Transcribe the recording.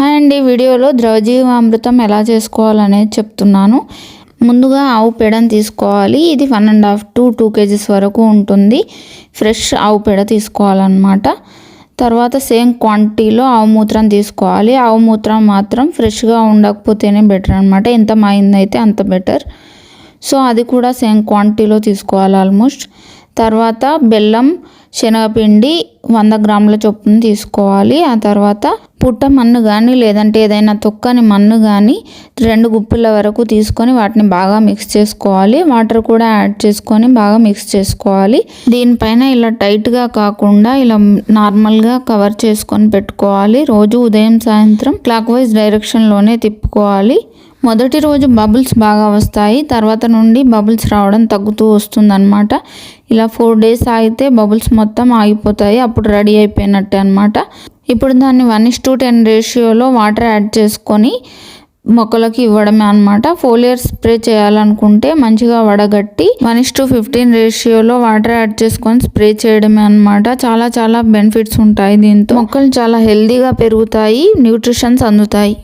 Hi అండి, వీడియోలో ద్రవజీవామృతం ఎలా చేసుకోవాలనేది చెప్తున్నాను. ముందుగా ఆవు పేడను తీసుకోవాలి. ఇది 1.5 to 2 kgs వరకు ఉంటుంది. ఫ్రెష్ ఆవు పేడ తీసుకోవాలన్నమాట. తర్వాత సేమ్ క్వాంటిటీలో ఆవు మూత్రం తీసుకోవాలి. ఆవు మూత్రం మాత్రం ఫ్రెష్గా ఉండకపోతేనే బెటర్ అనమాట. ఎంత మాయిందైతే అంత బెటర్. సో అది కూడా సేమ్ క్వాంటిటీలో తీసుకోవాలి ఆల్మోస్ట్. తర్వాత బెల్లం, శనగపిండి 100 గ్రాముల చొప్పున తీసుకోవాలి. ఆ తర్వాత పుట్ట మన్ను కానీ లేదంటే ఏదైనా తొక్కని మన్ను కానీ 2 గుప్పిళ్ళ వరకు తీసుకొని వాటిని బాగా మిక్స్ చేసుకోవాలి. వాటర్ కూడా యాడ్ చేసుకొని బాగా మిక్స్ చేసుకోవాలి. దీనిపైన ఇలా టైట్గా కాకుండా ఇలా నార్మల్గా కవర్ చేసుకొని పెట్టుకోవాలి. రోజు ఉదయం సాయంత్రం క్లాక్ వైజ్ డైరెక్షన్లోనే తిప్పుకోవాలి. మొదటి రోజు బబుల్స్ బాగా వస్తాయి. తర్వాత నుండి బబుల్స్ రావడం తగ్గుతూ వస్తుందన్నమాట. ఇలా 4 days ఆగితే బబుల్స్ మొత్తం ఆగిపోతాయి. అప్పుడు రెడీ అయిపోయినట్టే అనమాట. ఇప్పుడు దాన్ని 1:10 రేషియోలో వాటర్ యాడ్ చేసుకొని మొక్కలకి ఇవ్వడమే అనమాట. ఫోలియర్ స్ప్రే చేయాలనుకుంటే మంచిగా వడగట్టి 1:15 రేషియోలో వాటర్ యాడ్ చేసుకొని స్ప్రే చేయడమే అనమాట. చాలా బెనిఫిట్స్ ఉంటాయి దీంతో. మొక్కలు చాలా హెల్దీగా పెరుగుతాయి, న్యూట్రిషన్స్ అందుతాయి.